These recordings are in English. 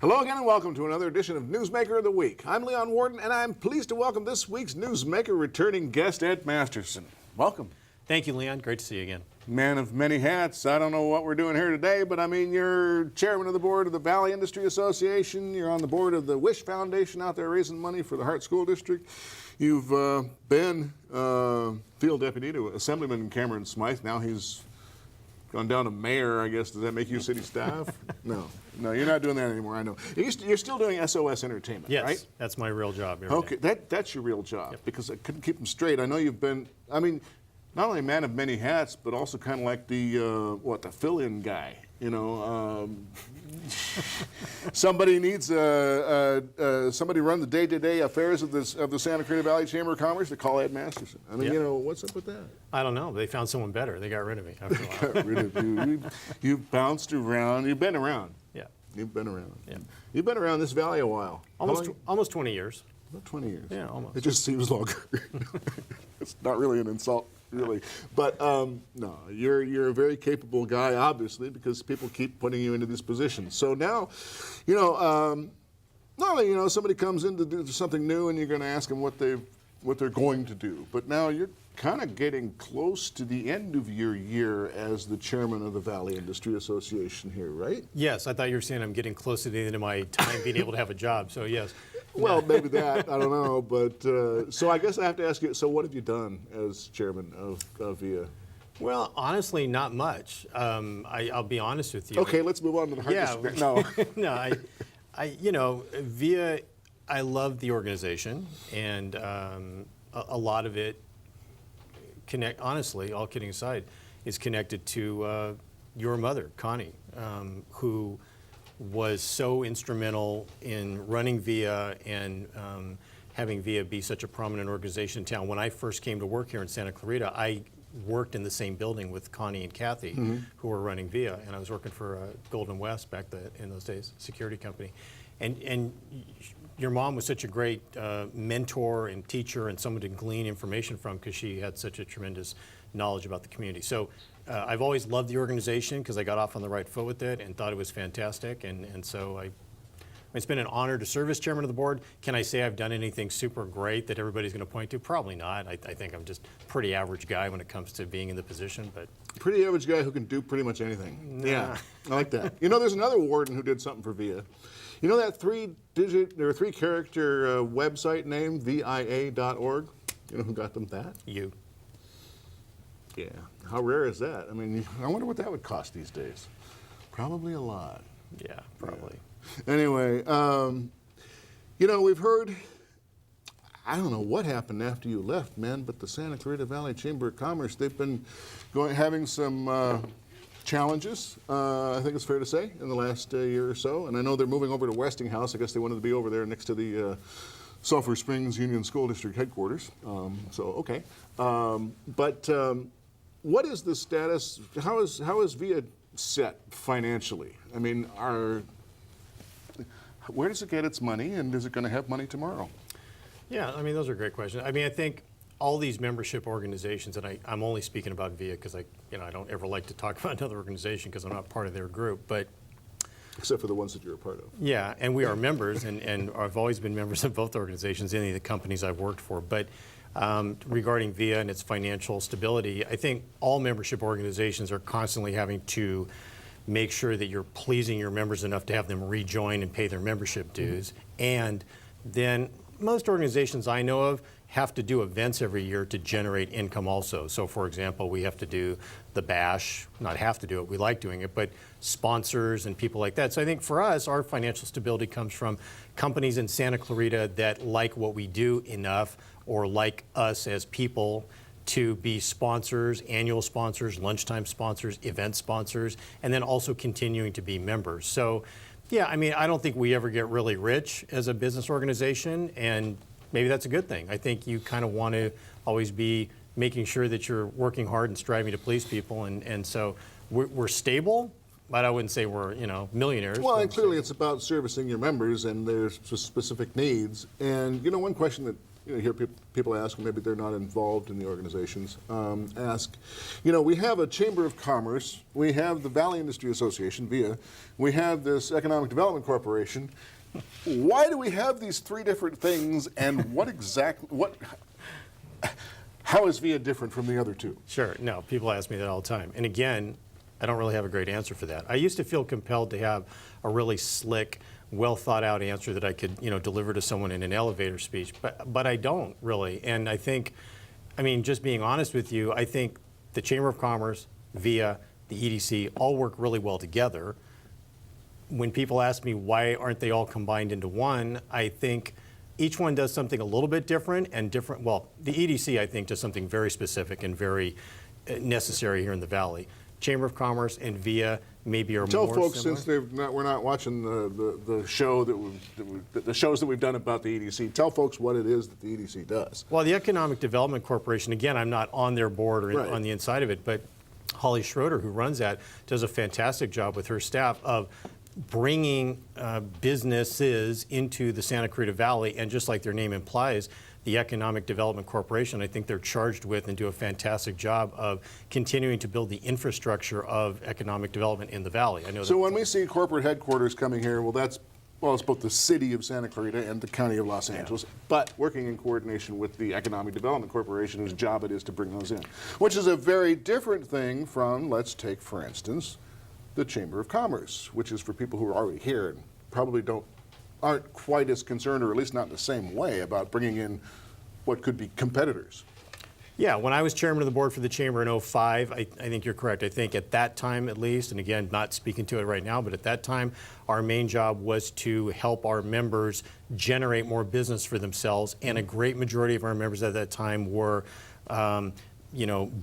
Hello again and welcome to another edition of Newsmaker of the Week. I'm Leon Worden and I'm pleased to welcome this week's Newsmaker returning guest, Ed Masterson. Welcome. Thank you, Leon. Great to see you again. Man of many hats. I don't know what we're doing here today, but I mean, you're chairman of the board of the Valley Industry Association. You're on the board of the Wish Foundation out there raising money for the Hart School District. You've been field deputy to Assemblyman Cameron Smythe. Now he's gone down to mayor, I guess. Does that make you city staff? No, you're not doing that anymore, I know. You're still doing SOS Entertainment, yes, right? That's my real job. Okay, that's your real job, Yep. because I couldn't keep them straight. I know you've been, I mean, not only a man of many hats, but also kind of like the, the fill-in guy, you know. Somebody needs, somebody run the day-to-day affairs of the Santa Clarita Valley Chamber of Commerce to call Ed Masterson. I mean, Yep. You know, what's up with that? I don't know. They found someone better. They got rid of me after a while. Got rid of you. You've bounced around. You've been around. Yeah. You've been around. Yeah. You've been around this valley a while. Almost 20 years. About 20 years. Yeah, almost. It just seems longer. It's not really an insult, really. But no, you're a very capable guy, obviously, because people keep putting you into this position. So now, you know, not only, you know, somebody comes in to do something new and you're going to ask them what they're going to do, but now you're kind of getting close to the end of your year as the chairman of the Valley Industry Association here, right? Yes, I thought you were saying I'm getting close to the end of my time being able to have a job, so yes. Well, maybe that, I don't know, but so I guess I have to ask you, so what have you done as chairman of VIA? Well, honestly, not much. I'll be honest with you. Okay, let's move on to the Hart District. No. No, you know, VIA, I love the organization, and a lot of it, honestly, all kidding aside, is connected to your mother, Connie, who was so instrumental in running VIA and having VIA be such a prominent organization in town. When I first came to work here in Santa Clarita, I worked in the same building with Connie and Kathy, who were running VIA, and I was working for Golden West back in those days, security company. And your mom was such a great mentor and teacher and someone to glean information from, because she had such a tremendous knowledge about the community. So I've always loved the organization because I got off on the right foot with it and thought it was fantastic. And so it's been an honor to serve as chairman of the board. Can I say I've done anything super great that everybody's going to point to? Probably not. I think I'm just a pretty average guy when it comes to being in the position. But pretty average guy who can do pretty much anything. Nah. Yeah, I like that. You know, there's another warden who did something for VIA. You know that three-character website name, VIA.org? You know who got them that? you. Yeah. How rare is that? I mean, I wonder what that would cost these days. Probably a lot. Yeah, probably. Yeah. Anyway, you know, we've heard, I don't know what happened after you left, man, but the Santa Clarita Valley Chamber of Commerce, they've been having some challenges, I think it's fair to say, in the last year or so. And I know they're moving over to Westinghouse. I guess they wanted to be over there next to the Sulphur Springs Union School District headquarters. So, okay. But what is the status? How is VIA set financially? I mean, where does it get its money, and is it going to have money tomorrow? Yeah, I mean, those are great questions. I mean, I think all these membership organizations, and I'm only speaking about VIA because I don't ever like to talk about another organization because I'm not part of their group, but except for the ones that you're a part of. Yeah, and we are members, and I've always been members of both organizations, any of the companies I've worked for. But regarding VIA and its financial stability, I think all membership organizations are constantly having to make sure that you're pleasing your members enough to have them rejoin and pay their membership dues. And then most organizations I know of have to do events every year to generate income also. So for example, we have to do the bash, not have to do it, we like doing it, but sponsors and people like that. So I think for us, our financial stability comes from companies in Santa Clarita that like what we do enough, or like us as people, to be sponsors, annual sponsors, lunchtime sponsors, event sponsors, and then also continuing to be members. So yeah, I mean, I don't think we ever get really rich as a business organization, and maybe that's a good thing. I think you kind of want to always be making sure that you're working hard and striving to please people, and so we're stable, but I wouldn't say we're, millionaires. Well, and clearly it's about servicing your members and their specific needs. And, one question that you hear people ask, maybe they're not involved in the organizations, ask, we have a Chamber of Commerce, we have the Valley Industry Association, VIA, we have this Economic Development Corporation. Why do we have these three different things, and how is VIA different from the other two? Sure. No, people ask me that all the time. And again, I don't really have a great answer for that. I used to feel compelled to have a really slick, well thought out answer that I could, deliver to someone in an elevator speech, but I don't really. And I think, just being honest with you, I think the Chamber of Commerce, VIA, the EDC all work really well together. When people ask me why aren't they all combined into one, I think each one does something a little bit different and different. Well, the EDC, I think, does something very specific and very necessary here in the Valley. Chamber of Commerce and VIA maybe are Tell more folks, similar. since we're not watching the show the shows that we've done about the EDC, tell folks what it is that the EDC does. Well, the Economic Development Corporation, again, I'm not on their board or Right. on the inside of it, but Holly Schroeder, who runs that, does a fantastic job with her staff of bringing businesses into the Santa Clarita Valley, and just like their name implies, the Economic Development Corporation, I think they're charged with and do a fantastic job of continuing to build the infrastructure of economic development in the Valley. I know. So when we see corporate headquarters coming here, it's both the city of Santa Clarita and the county of Los Angeles, but working in coordination with the Economic Development Corporation, whose job it is to bring those in, which is a very different thing from, let's take, for instance, the Chamber of Commerce, which is for people who are already here and probably aren't quite as concerned, or at least not in the same way, about bringing in what could be competitors. Yeah, when I was chairman of the board for the Chamber in 2005, I think you're correct. I think at that time at least, and again, not speaking to it right now, but at that time, our main job was to help our members generate more business for themselves, and a great majority of our members at that time were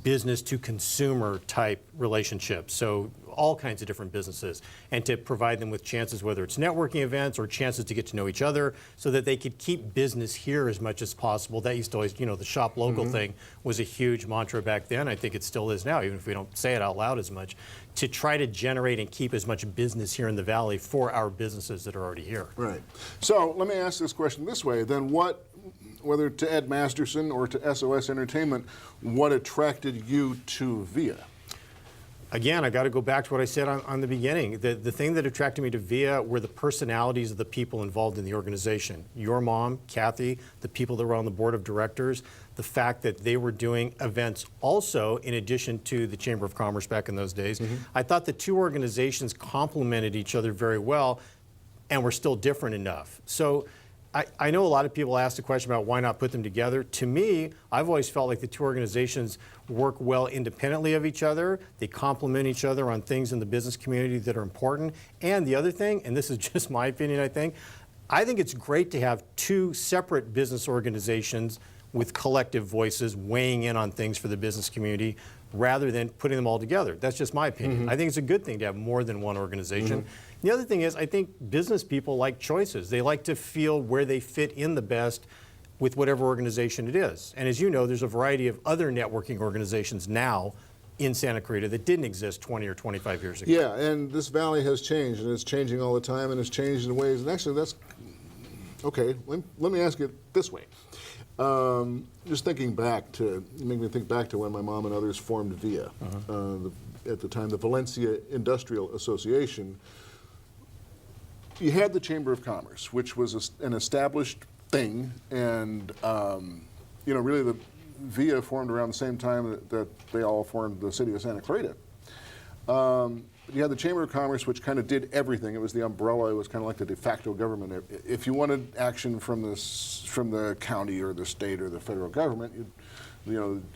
business to consumer type relationships. So all kinds of different businesses, and to provide them with chances, whether it's networking events or chances to get to know each other, so that they could keep business here as much as possible. That used to always, the shop local thing was a huge mantra back then. I think it still is now, even if we don't say it out loud as much, to try to generate and keep as much business here in the Valley for our businesses that are already here. Right. So let me ask this question this way, then whether to Ed Masterson or to SOS Entertainment, what attracted you to VIA? Again, I got to go back to what I said on the beginning. The thing that attracted me to VIA were the personalities of the people involved in the organization. Your mom, Kathy, the people that were on the board of directors, the fact that they were doing events also in addition to the Chamber of Commerce back in those days. I thought the two organizations complemented each other very well and were still different enough. So I know a lot of people ask the question about why not put them together. To me, I've always felt like the two organizations work well independently of each other. They complement each other on things in the business community that are important. And the other thing, and this is just my opinion, I think it's great to have two separate business organizations with collective voices weighing in on things for the business community rather than putting them all together. That's just my opinion. I think it's a good thing to have more than one organization. The other thing is, I think business people like choices. They like to feel where they fit in the best with whatever organization it is. And as you know, there's a variety of other networking organizations now in Santa Clarita that didn't exist 20 or 25 years ago. Yeah, and this valley has changed, and it's changing all the time, and it's changed in ways. And actually, that's okay. Let me ask it this way. Just thinking back to, make me think back to when my mom and others formed VIA. At the time, the Valencia Industrial Association. You had the Chamber of Commerce, which was an established thing, and really the VIA formed around the same time that they all formed the city of Santa Clarita. You had the Chamber of Commerce, which kind of did everything. It was the umbrella. It was kind of like the de facto government. If you wanted action from the county or the state or the federal government, you'd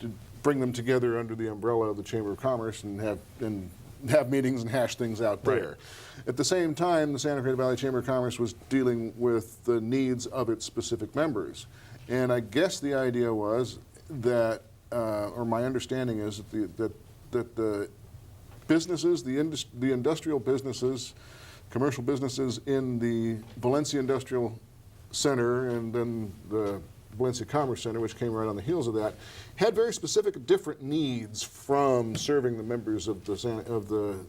bring them together under the umbrella of the Chamber of Commerce and have meetings and hash things out there. Right. At the same time, the Santa Clarita Valley Chamber of Commerce was dealing with the needs of its specific members. And I guess the idea was that, or my understanding is that the businesses, the industrial businesses, commercial businesses in the Valencia Industrial Center and then the Valencia Commerce Center, which came right on the heels of that, had very specific different needs from serving the members of the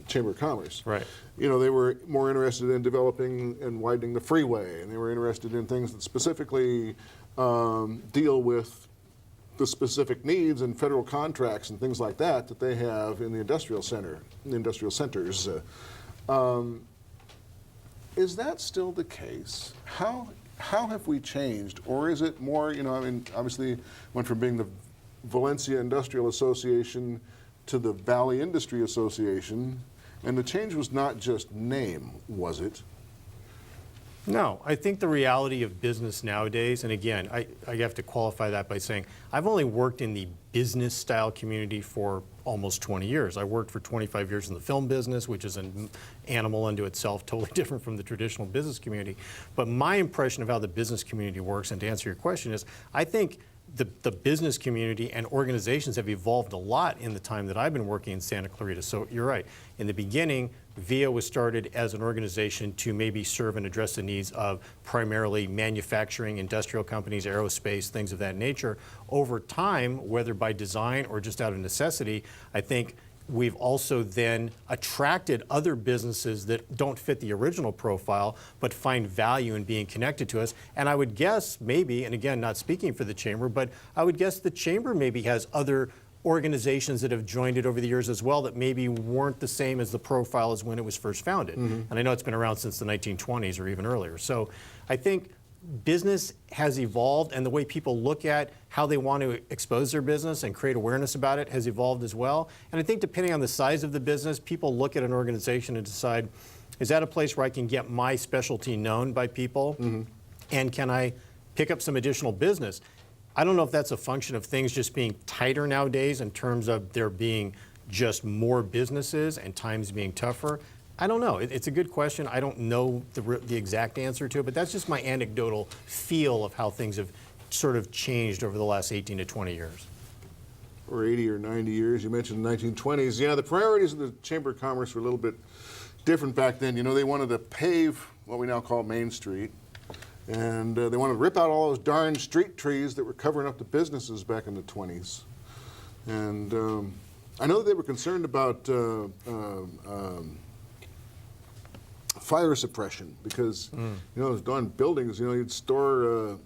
Chamber of Commerce. Right. You know, they were more interested in developing and widening the freeway, and they were interested in things that specifically deal with the specific needs and federal contracts and things like that that they have in the industrial centers. Is that still the case? How have we changed, or is it more? You know, I mean, obviously, went from being the Valencia Industrial Association to the Valley Industry Association, and the change was not just name, was it? No, I think the reality of business nowadays, and again, I have to qualify that by saying I've only worked in the business style community for almost 20 years. I worked for 25 years in the film business, which is an animal unto itself, totally different from the traditional business community. But my impression of how the business community works, and to answer your question, is I think the business community and organizations have evolved a lot in the time that I've been working in Santa Clarita. So you're right. In the beginning, VIA was started as an organization to maybe serve and address the needs of primarily manufacturing, industrial companies, aerospace, things of that nature. Over time, whether by design or just out of necessity, I think we've also then attracted other businesses that don't fit the original profile, but find value in being connected to us. And I would guess maybe, and again, not speaking for the Chamber, but I would guess the Chamber maybe has other organizations that have joined it over the years as well that maybe weren't the same as the profile as when it was first founded. And I know it's been around since the 1920s or even earlier. So I think business has evolved, and the way people look at how they want to expose their business and create awareness about it has evolved as well. And I think depending on the size of the business, people look at an organization and decide, is that a place where I can get my specialty known by people? And can I pick up some additional business? I don't know if that's a function of things just being tighter nowadays in terms of there being just more businesses and times being tougher. I don't know. It's a good question. I don't know the exact answer to it, but that's just my anecdotal feel of how things have sort of changed over the last 18 to 20 years. Or 80 or 90 years. You mentioned the 1920s. Yeah, the priorities of the Chamber of Commerce were a little bit different back then. You know, they wanted to pave what we now call Main Street, and they wanted to rip out all those darn street trees that were covering up the businesses back in the 20s. And I know that they were concerned about fire suppression because, you know, those darn buildings, you know, you'd store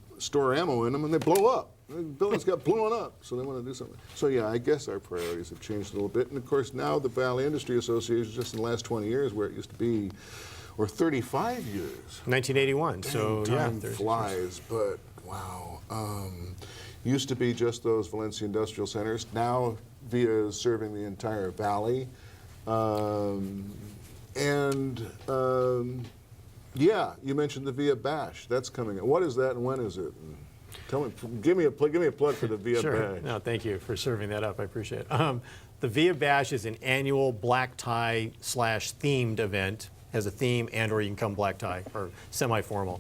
ammo in them and they blow up. The buildings got blown up, so they want to do something. So yeah, I guess our priorities have changed a little bit. And of course now the Valley Industry Association, just in the last 20 years, where it used to be, or 35 years. 1981, so yeah. Time flies, but wow. Used to be just those Valencia industrial centers. Now VIA is serving the entire valley. Yeah, you mentioned the VIA Bash. That's coming up. What is that and when is it? And tell me, give me a plug for the VIA Bash. No, thank you for serving that up. I appreciate it. The VIA Bash is an annual black tie / themed event. Has a theme and or you can come black tie or semi-formal.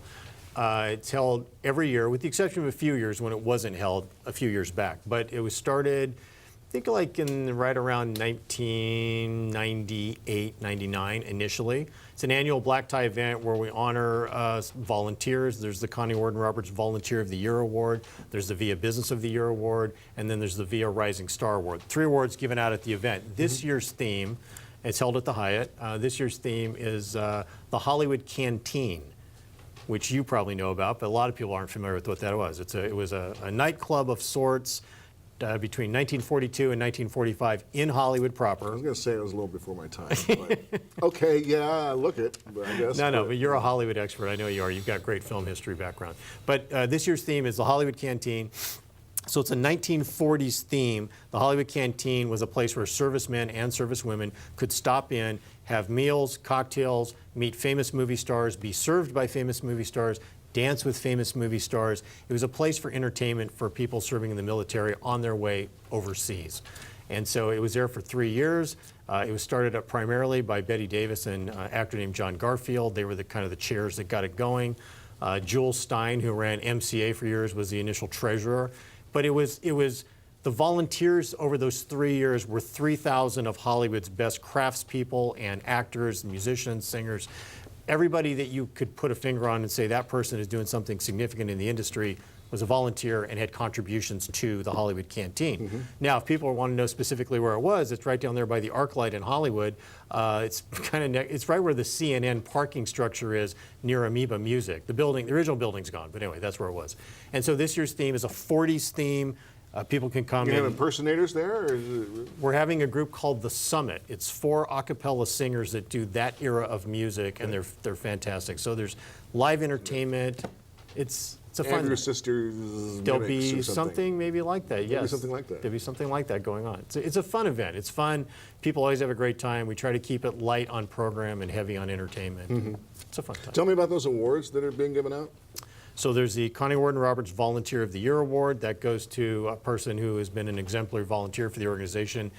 It's held every year with the exception of a few years when it wasn't held a few years back. But it was started, I think like in right around 1998, 99 initially. It's an annual black tie event where we honor volunteers. There's the Connie Worden Roberts Volunteer of the Year Award. There's the VIA Business of the Year Award. And then there's the VIA Rising Star Award. 3 awards given out at the event. This year's theme, it's held at the Hyatt. This year's theme is the Hollywood Canteen, which you probably know about, but a lot of people aren't familiar with what that was. It was a nightclub of sorts between 1942 and 1945 in Hollywood proper. I was going to say it was a little before my time. But okay, yeah, look it, but I guess. No, but you're a Hollywood expert. I know you are. You've got great film history background. But this year's theme is the Hollywood Canteen. So it's a 1940s theme. The Hollywood Canteen was a place where servicemen and servicewomen could stop in, have meals, cocktails, meet famous movie stars, be served by famous movie stars, dance with famous movie stars. It was a place for entertainment for people serving in the military on their way overseas. And so it was there for 3 years. It was started up primarily by Betty Davis and an actor named John Garfield. They were the kind of the chairs that got it going. Jules Stein, who ran MCA for years, was the initial treasurer. But it was the volunteers over those 3 years were 3,000 of Hollywood's best craftspeople and actors, musicians, singers, everybody that you could put a finger on and say that person is doing something significant in the industry. was a volunteer and had contributions to the Hollywood Canteen. Now, if people want to know specifically where it was, it's right down there by the ArcLight in Hollywood. It's it's right where the CNN parking structure is near Amoeba Music. The original building's gone, but anyway, that's where it was. And so this year's theme is a 40s theme. People can come You in. have impersonators there? Or is it... We're having a group called The Summit. It's 4 a cappella singers that do that era of music, and they're fantastic. So there's live entertainment. It's a fun. And your sister's There'll gimmicks be or something maybe like that. Yes, something like that. There'll be something like that going on. It's a fun event. It's fun. People always have a great time. We try to keep it light on program and heavy on entertainment. It's a fun time. Tell me about those awards that are being given out. So there's the Connie Worden Roberts Volunteer of the Year Award. That goes to a person who has been an exemplary volunteer for the organization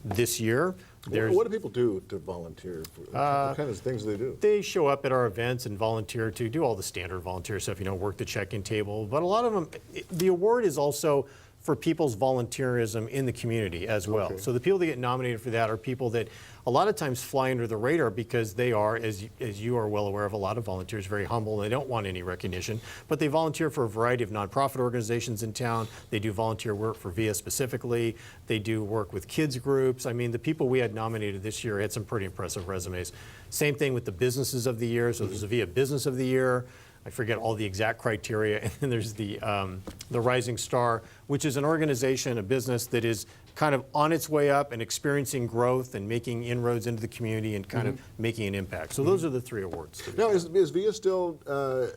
this year. What do people do to volunteer? What kind of things do they do? They show up at our events and volunteer to do all the standard volunteer stuff, work the check-in table. But a lot of them, the award is also for people's volunteerism in the community as well. Okay. So the people that get nominated for that are people that a lot of times fly under the radar because they are, as you are well aware of, a lot of volunteers very humble and they don't want any recognition, but they volunteer for a variety of nonprofit organizations in town. They do volunteer work for VIA specifically. They do work with kids groups. I mean, the people we had nominated this year had some pretty impressive resumes. Same thing with the businesses of the year. So there's a VIA Business of the Year. I forget all the exact criteria. And then there's the Rising Star, which is an organization, a business that is kind of on its way up and experiencing growth and making inroads into the community and kind of making an impact. So those are the 3 awards. Now, is VIA still, does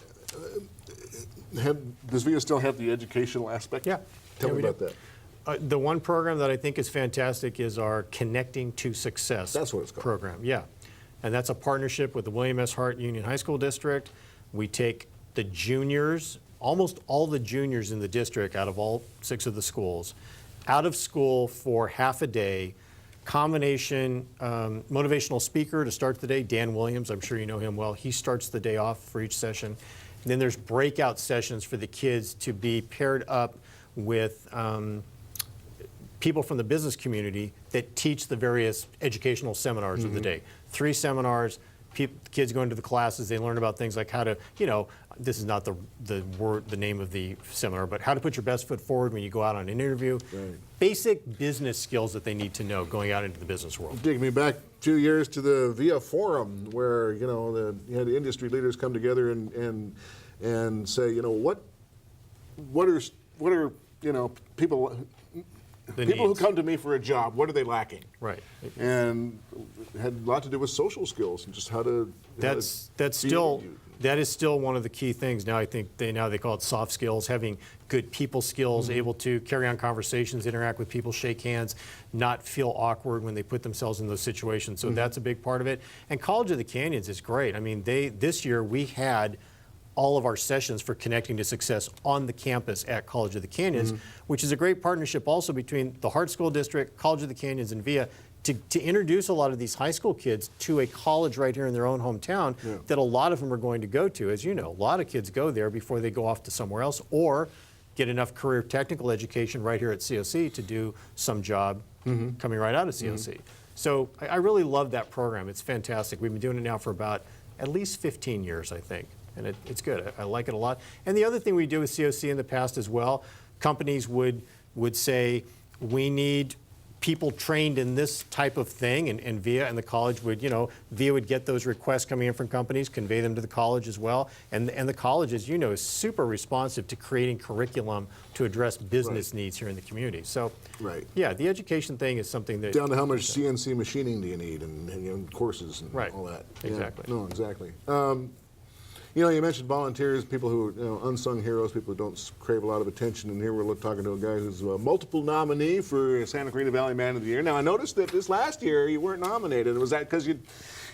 VIA still have the educational aspect? Yeah. Tell me we about do. that. The one program that I think is fantastic is our Connecting to Success That's what it's called. program. Yeah. And that's a partnership with the William S. Hart Union High School District. We take the juniors, almost all the juniors in the district out of all 6 of the schools, out of school for half a day, combination motivational speaker to start the day, Dan Williams, I'm sure you know him well. He starts the day off for each session. And then there's breakout sessions for the kids to be paired up with people from the business community that teach the various educational seminars of the day. 3 seminars. Kids go into the classes, they learn about things like how to, this is not the name of the seminar, but how to put your best foot forward when you go out on an interview. Right. Basic business skills that they need to know going out into the business world. Take me back 2 years to the VIA Forum, where you had industry leaders come together and say, what are people. People who come to me for a job, what are they lacking? Right. And it had a lot to do with social skills and just how to. That is still one of the key things. Now I think they call it soft skills, having good people skills, able to carry on conversations, interact with people, shake hands, not feel awkward when they put themselves in those situations. So that's a big part of it. And College of the Canyons is great. I mean, this year we had all of our sessions for Connecting to Success on the campus at College of the Canyons, which is a great partnership also between the Hart School District, College of the Canyons, and VIA to introduce a lot of these high school kids to a college right here in their own hometown that a lot of them are going to go to. As you know, a lot of kids go there before they go off to somewhere else or get enough career technical education right here at COC to do some job coming right out of COC. So I really love that program. It's fantastic. We've been doing it now for about at least 15 years, I think. And it's good. I like it a lot. And the other thing we do with COC in the past as well, companies would say, we need people trained in this type of thing, and VIA and the college would, VIA would get those requests coming in from companies, convey them to the college as well. And the college, as you know, is super responsive to creating curriculum to address business needs here in the community. So, yeah, the education thing is something that... Down to how much CNC machining do you need and courses and all that. Exactly. Yeah. No, exactly. You mentioned volunteers, people who are unsung heroes, people who don't crave a lot of attention. And here we're talking to a guy who's a multiple nominee for Santa Clarita Valley Man of the Year. Now, I noticed that this last year you weren't nominated. Was that because you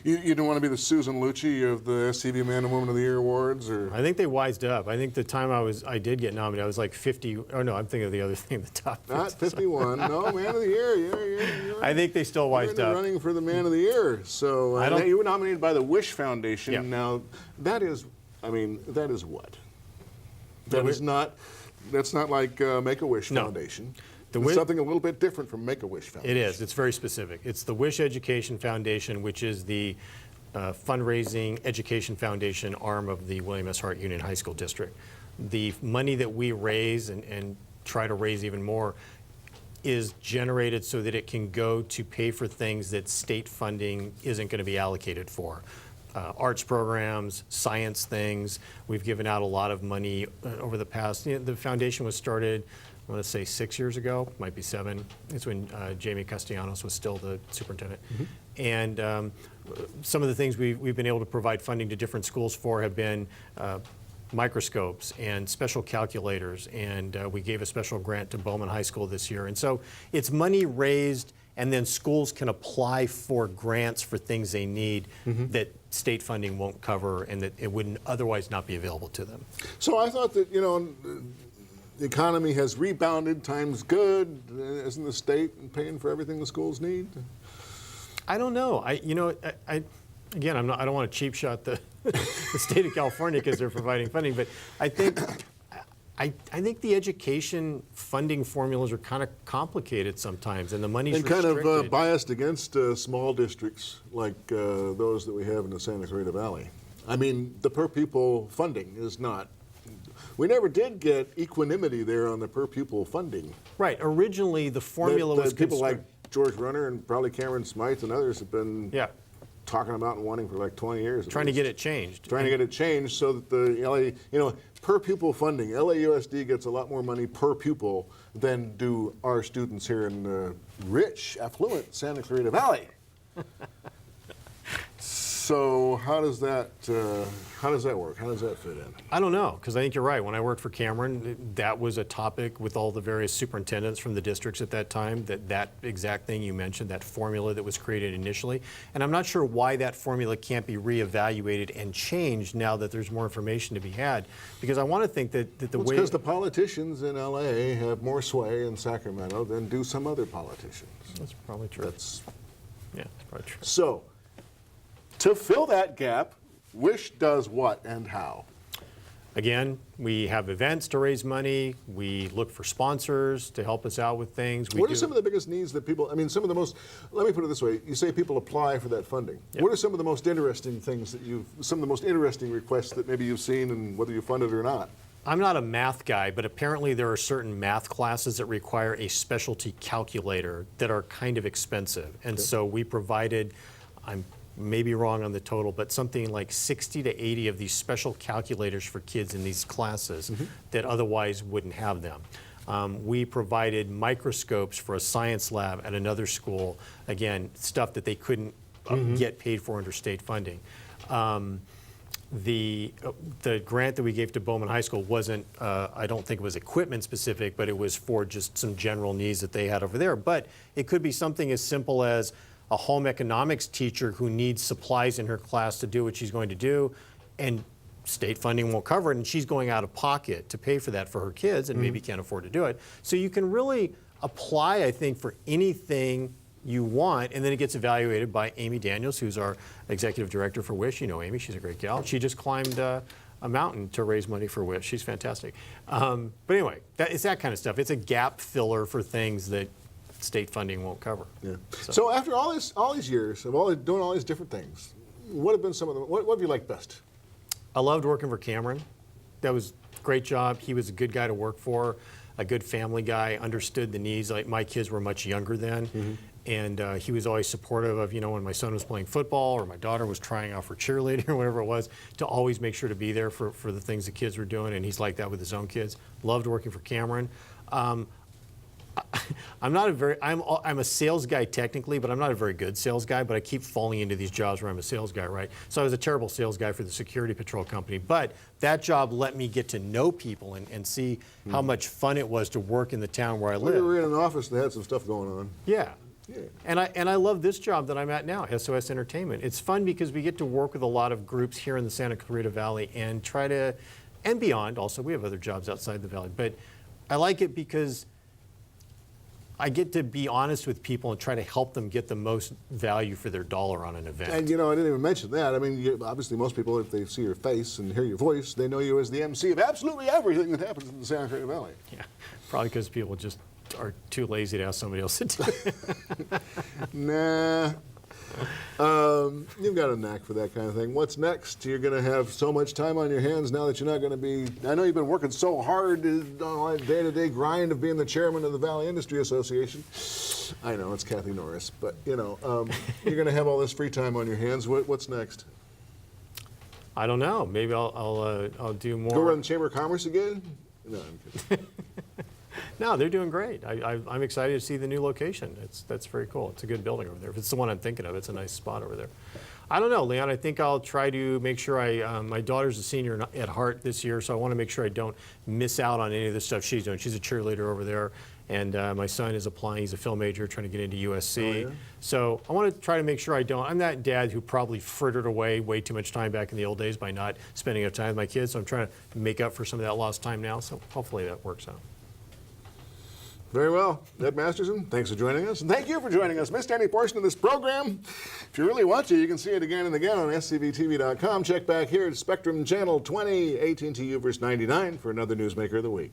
didn't want to be the Susan Lucci of the SCV Man and Woman of the Year awards? Or? I think they wised up. I think the time I did get nominated, I was like 50. Oh no, I'm thinking of the other thing, the top 50. Not 51. No, Man of the Year. You're I think they still wised up. Running for the Man of the Year. So you were nominated by the Wish Foundation. Yeah. Now, that is what? That's not like Make-A-Wish Foundation. It's something a little bit different from Make-A-Wish Foundation. It is. It's very specific. It's the Wish Education Foundation, which is the fundraising education foundation arm of the William S. Hart Union High School District. the money that we raise and try to raise even more is generated so that it can go to pay for things that state funding isn't going to be allocated for. Arts programs, science things. We've given out a lot of money over the past. The foundation was started, I want to say 6 years ago, might be 7. It's when Jamie Castellanos was still the superintendent. And some of the things we've been able to provide funding to different schools for have been microscopes and special calculators, and we gave a special grant to Bowman High School this year. And so it's money raised, and then schools can apply for grants for things they need that state funding won't cover and that it wouldn't otherwise not be available to them. So I thought that, the economy has rebounded, time's good. Isn't the state paying for everything the schools need? I don't know. I don't want to cheap shot the state of California because they're providing funding, but I think the education funding formulas are kind of complicated sometimes, and the money's and kind restricted. of biased against small districts like those that we have in the Santa Clarita Valley. I mean, the per pupil funding is not. We never did get equanimity there on the per pupil funding. Right. Originally, the formula was people like George Runner and probably Cameron Smythe and others have been talking about and wanting for like 20 years. Trying to get it changed. Trying to get it changed so that the LA, per pupil funding, LAUSD gets a lot more money per pupil than do our students here in the rich, affluent Santa Clarita Valley. So how does that work? How does that fit in? I don't know, because I think you're right. When I worked for Cameron, that was a topic with all the various superintendents from the districts at that time, that exact thing you mentioned, that formula that was created initially. And I'm not sure why that formula can't be reevaluated and changed now that there's more information to be had, because I want to think that the way... because the politicians in LA have more sway in Sacramento than do some other politicians. That's probably true. That's probably true. So, to fill that gap, WISH does what and how? Again, we have events to raise money. We look for sponsors to help us out with things. What are some of the biggest needs that people, some of the most, let me put it this way, you say people apply for that funding. Yep. What are some of the most interesting things some of the most interesting requests that maybe you've seen and whether you funded or not? I'm not a math guy, but apparently there are certain math classes that require a specialty calculator that are kind of expensive. And so we provided, I'm maybe wrong on the total, but something like 60 to 80 of these special calculators for kids in these classes that otherwise wouldn't have them. We provided microscopes for a science lab at another school, again, stuff that they couldn't get paid for under state funding. The grant that we gave to Bowman High School wasn't, I don't think it was equipment specific, but it was for just some general needs that they had over there. But it could be something as simple as a home economics teacher who needs supplies in her class to do what she's going to do, and state funding won't cover it, and she's going out of pocket to pay for that for her kids and maybe can't afford to do it. So you can really apply, I think, for anything you want, and then it gets evaluated by Amy Daniels, who's our executive director for WISH. You know Amy, she's a great gal. She just climbed a mountain to raise money for WISH. She's fantastic. But anyway, it's that kind of stuff. It's a gap filler for things that state funding won't cover. Yeah. So after all these years of doing all these different things, what have been some of them? What have you liked best? I loved working for Cameron. That was a great job. He was a good guy to work for, a good family guy, understood the needs. Like my kids were much younger then, and he was always supportive of, when my son was playing football or my daughter was trying out for cheerleading or whatever it was, to always make sure to be there for the things the kids were doing, and he's like that with his own kids. Loved working for Cameron. I'm a sales guy technically, but I'm not a very good sales guy, but I keep falling into these jobs where I'm a sales guy, right? So I was a terrible sales guy for the security patrol company, but that job let me get to know people and see how much fun it was to work in the town where I live. We were in an office that had some stuff going on. Yeah. And I love this job that I'm at now, SOS Entertainment. It's fun because we get to work with a lot of groups here in the Santa Clarita Valley and and beyond also. We have other jobs outside the valley, but I like it because I get to be honest with people and try to help them get the most value for their dollar on an event. And I didn't even mention that. I mean, obviously most people, if they see your face and hear your voice, they know you as the MC of absolutely everything that happens in the Santa Clarita Valley. Yeah, probably because people just are too lazy to ask somebody else to do it. Nah. You've got a knack for that kind of thing. What's next? You're going to have so much time on your hands now that you're not going to be. I know you've been working so hard on a day-to-day grind of being the chairman of the Valley Industry Association. I know it's Kathy Norris, but you're going to have all this free time on your hands. What's next? I don't know. Maybe I'll do more. Go run the Chamber of Commerce again? No, I'm kidding. No, they're doing great. I'm excited to see the new location. That's very cool. It's a good building over there. If it's the one I'm thinking of, it's a nice spot over there. I don't know, Leon. I think I'll try to make sure my daughter's a senior at heart this year, so I want to make sure I don't miss out on any of the stuff she's doing. She's a cheerleader over there, and my son is applying. He's a film major trying to get into USC. Oh, yeah? So I want to try to make sure I don't. I'm that dad who probably frittered away way too much time back in the old days by not spending enough time with my kids, so I'm trying to make up for some of that lost time now, so hopefully that works out. Very well. Ed Masterson, thanks for joining us. And thank you for joining us. Missed any portion of this program? If you really want to, you can see it again and again on scvtv.com. Check back here at Spectrum Channel 20, AT&T Uverse 99 for another Newsmaker of the Week.